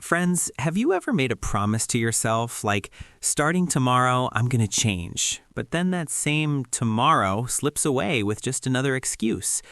Friends, have you ever made a promise to yourself, like, starting tomorrow, I'm gonna change, but then that same tomorrow slips away with just another excuse?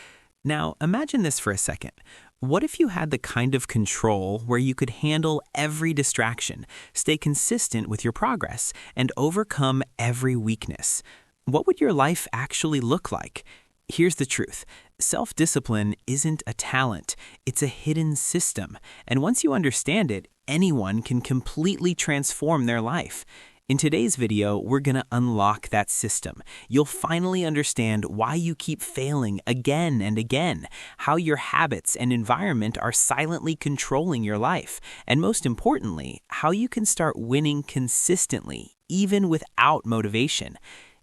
Now, imagine this for a second. What if you had the kind of control where you could handle every distraction, stay consistent with your progress, and overcome every weakness? What would your life actually look like? Here's the truth. Self-discipline isn't a talent, it's a hidden system. And once you understand it, anyone can completely transform their life. In today's video, we're going to unlock that system. You'll finally understand why you keep failing again and again, how your habits and environment are silently controlling your life, and most importantly, how you can start winning consistently, even without motivation.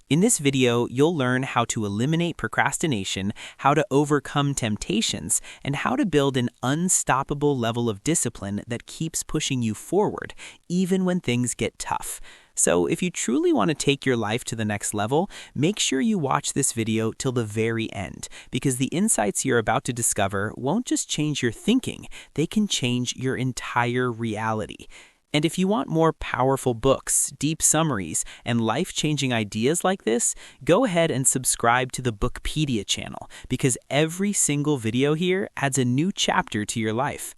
In this video, you'll learn how to eliminate procrastination, how to overcome temptations, and how to build an unstoppable level of discipline that keeps pushing you forward, even when things get tough. So if you truly want to take your life to the next level, make sure you watch this video till the very end, because the insights you're about to discover won't just change your thinking, they can change your entire reality. And if you want more powerful books, deep summaries, and life-changing ideas like this, go ahead and subscribe to the Bookpedia channel, because every single video here adds a new chapter to your life.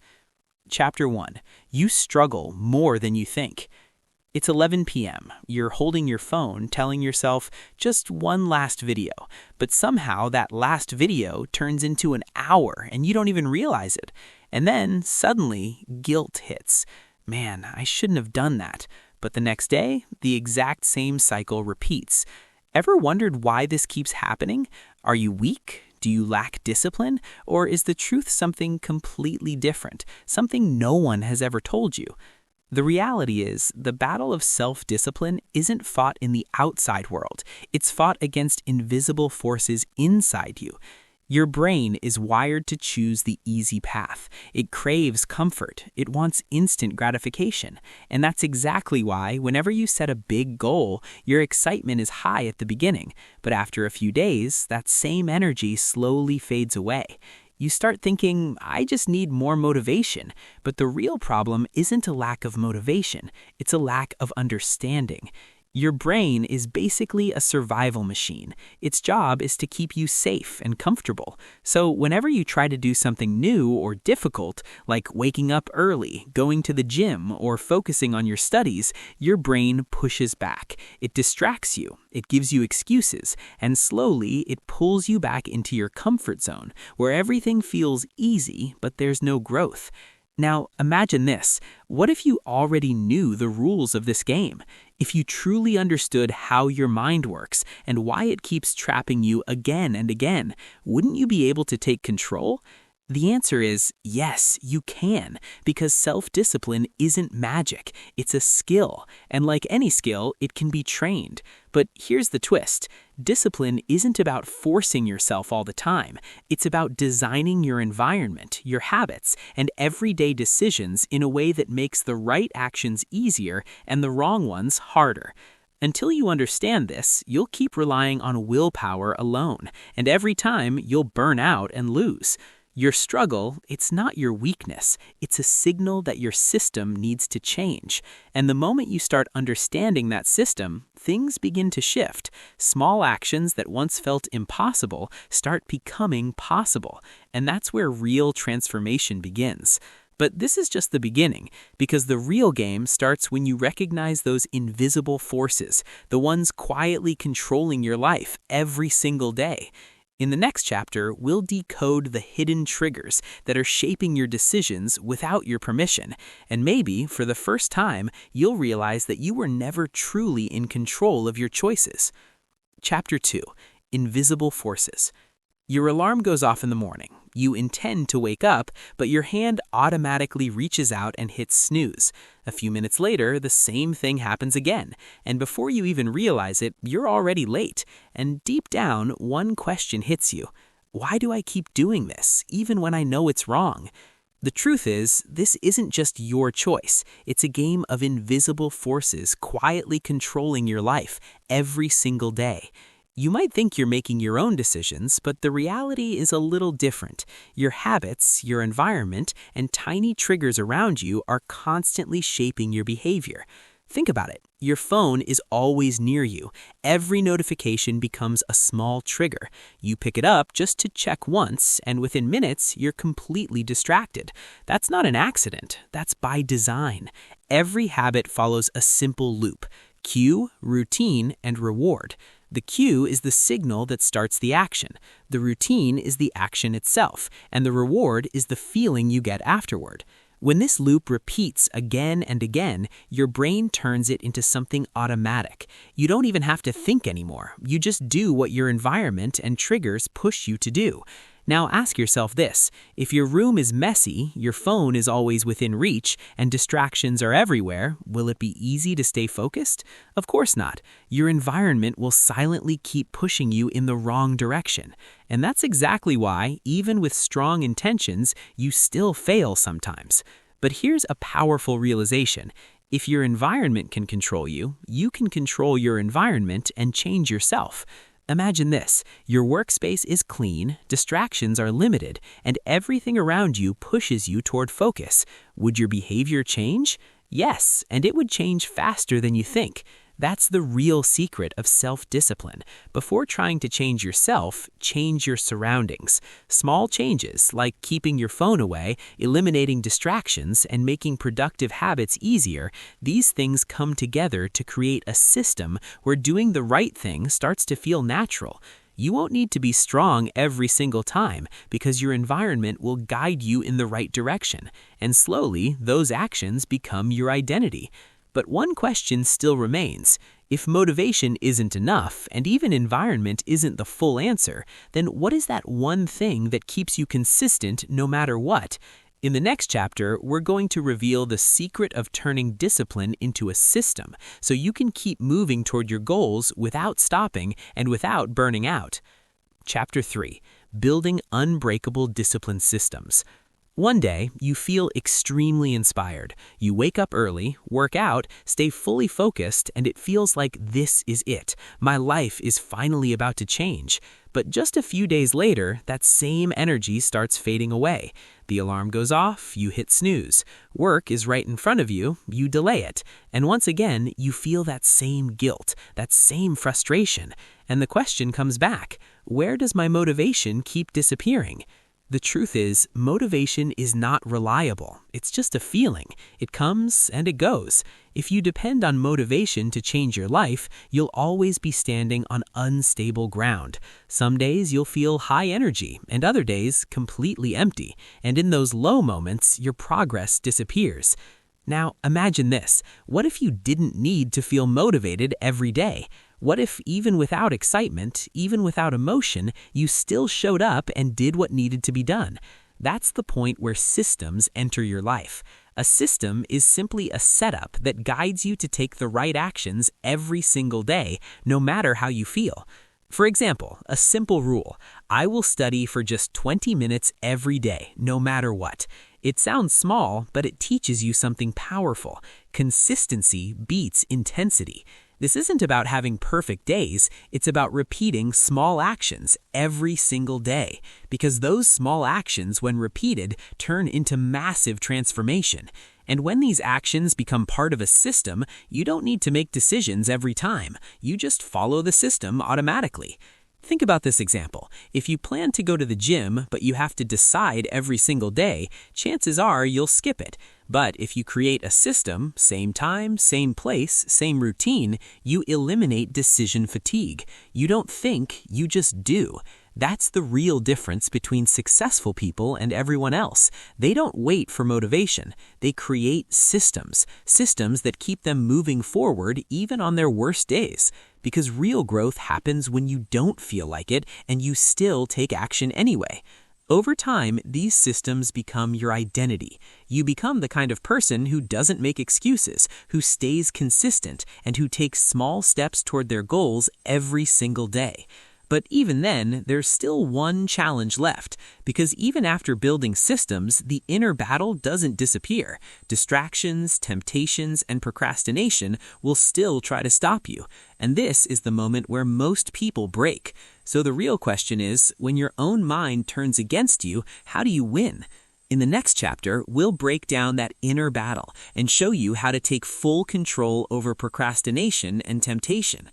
Chapter 1. You struggle more than you think. It's 11 p.m. You're holding your phone, telling yourself, just one last video. But somehow that last video turns into an hour, and you don't even realize it. And then, suddenly, guilt hits. Man, I shouldn't have done that. But the next day, the exact same cycle repeats. Ever wondered why this keeps happening? Are you weak? Do you lack discipline? Or is the truth something completely different, something no one has ever told you? The reality is, the battle of self-discipline isn't fought in the outside world. It's fought against invisible forces inside you. Your brain is wired to choose the easy path. It craves comfort. It wants instant gratification. And that's exactly why, whenever you set a big goal, your excitement is high at the beginning. But after a few days, that same energy slowly fades away. You start thinking, I just need more motivation. But the real problem isn't a lack of motivation. It's a lack of understanding. Your brain is basically a survival machine. Its job is to keep you safe and comfortable. So whenever you try to do something new or difficult, like waking up early, going to the gym, or focusing on your studies, your brain pushes back. It distracts you, it gives you excuses, and slowly it pulls you back into your comfort zone, where everything feels easy, but there's no growth. Now, imagine this. What if you already knew the rules of this game? If you truly understood how your mind works and why it keeps trapping you again and again, wouldn't you be able to take control? The answer is yes, you can, because self-discipline isn't magic, it's a skill, and like any skill, it can be trained. But here's the twist. Discipline isn't about forcing yourself all the time. It's about designing your environment, your habits, and everyday decisions in a way that makes the right actions easier and the wrong ones harder. Until you understand this, you'll keep relying on willpower alone, and every time you'll burn out and lose. Your struggle, it's not your weakness. It's a signal that your system needs to change. And the moment you start understanding that system, things begin to shift. Small actions that once felt impossible start becoming possible. And that's where real transformation begins. But this is just the beginning, because the real game starts when you recognize those invisible forces, the ones quietly controlling your life every single day. In the next chapter, we'll decode the hidden triggers that are shaping your decisions without your permission. And maybe, for the first time, you'll realize that you were never truly in control of your choices. Chapter 2. Invisible Forces. Your alarm goes off in the morning. You intend to wake up, but your hand automatically reaches out and hits snooze. A few minutes later, the same thing happens again, and before you even realize it, you're already late. And deep down, one question hits you. Why do I keep doing this, even when I know it's wrong? The truth is, this isn't just your choice. It's a game of invisible forces quietly controlling your life every single day. You might think you're making your own decisions, but the reality is a little different. Your habits, your environment, and tiny triggers around you are constantly shaping your behavior. Think about it. Your phone is always near you. Every notification becomes a small trigger. You pick it up just to check once, and within minutes, you're completely distracted. That's not an accident. That's by design. Every habit follows a simple loop: cue, routine, and reward. The cue is the signal that starts the action. The routine is the action itself, and the reward is the feeling you get afterward. When this loop repeats again and again, your brain turns it into something automatic. You don't even have to think anymore. You just do what your environment and triggers push you to do. Now ask yourself this: if your room is messy, your phone is always within reach, and distractions are everywhere, will it be easy to stay focused? Of course not. Your environment will silently keep pushing you in the wrong direction. And that's exactly why, even with strong intentions, you still fail sometimes. But here's a powerful realization. If your environment can control you, you can control your environment and change yourself. Imagine this: your workspace is clean, distractions are limited, and everything around you pushes you toward focus. Would your behavior change? Yes, and it would change faster than you think. That's the real secret of self-discipline. Before trying to change yourself, change your surroundings. Small changes, like keeping your phone away, eliminating distractions, and making productive habits easier, these things come together to create a system where doing the right thing starts to feel natural. You won't need to be strong every single time because your environment will guide you in the right direction, and slowly those actions become your identity. But one question still remains. If motivation isn't enough, and even environment isn't the full answer, then what is that one thing that keeps you consistent no matter what? In the next chapter, we're going to reveal the secret of turning discipline into a system, so you can keep moving toward your goals without stopping and without burning out. Chapter 3. Building Unbreakable Discipline Systems. One day, you feel extremely inspired. You wake up early, work out, stay fully focused, and it feels like this is it. My life is finally about to change. But just a few days later, that same energy starts fading away. The alarm goes off, you hit snooze. Work is right in front of you, you delay it. And once again, you feel that same guilt, that same frustration. And the question comes back: where does my motivation keep disappearing? The truth is, motivation is not reliable. It's just a feeling. It comes and it goes. If you depend on motivation to change your life, you'll always be standing on unstable ground. Some days you'll feel high energy, and other days completely empty. And in those low moments, your progress disappears. Now, imagine this. What if you didn't need to feel motivated every day? What if even without excitement, even without emotion, you still showed up and did what needed to be done? That's the point where systems enter your life. A system is simply a setup that guides you to take the right actions every single day, no matter how you feel. For example, a simple rule: I will study for just 20 minutes every day, no matter what. It sounds small, but it teaches you something powerful. Consistency beats intensity. This isn't about having perfect days, it's about repeating small actions every single day, because those small actions, when repeated, turn into massive transformation. And when these actions become part of a system, you don't need to make decisions every time. You just follow the system automatically. Think about this example. If you plan to go to the gym, but you have to decide every single day, chances are you'll skip it. But if you create a system, same time, same place, same routine, you eliminate decision fatigue. You don't think, you just do. That's the real difference between successful people and everyone else. They don't wait for motivation. They create systems that keep them moving forward even on their worst days. Because real growth happens when you don't feel like it and you still take action anyway. Over time, these systems become your identity. You become the kind of person who doesn't make excuses, who stays consistent, and who takes small steps toward their goals every single day. But even then, there's still one challenge left, because even after building systems, the inner battle doesn't disappear. Distractions, temptations, and procrastination will still try to stop you. And this is the moment where most people break. So the real question is, when your own mind turns against you, how do you win? In the next chapter, we'll break down that inner battle and show you how to take full control over procrastination and temptation.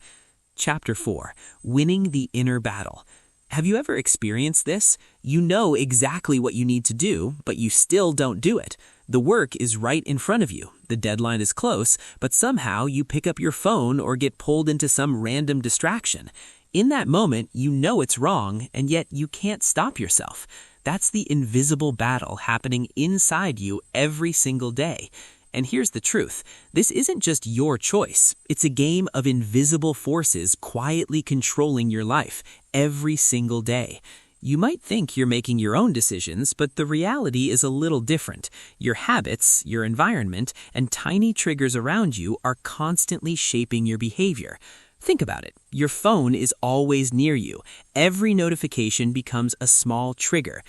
Chapter 4. Winning the Inner Battle. Have you ever experienced this? You know exactly what you need to do, but you still don't do it. The work is right in front of you. The deadline is close, but somehow you pick up your phone or get pulled into some random distraction. In that moment, you know it's wrong, and yet you can't stop yourself. That's the invisible battle happening inside you every single day. And here's the truth. This isn't just your choice. It's a game of invisible forces quietly controlling your life every single day. You might think you're making your own decisions, but the reality is a little different. Your habits, your environment, and tiny triggers around you are constantly shaping your behavior. Think about it. Your phone is always near you. Every notification becomes a small trigger.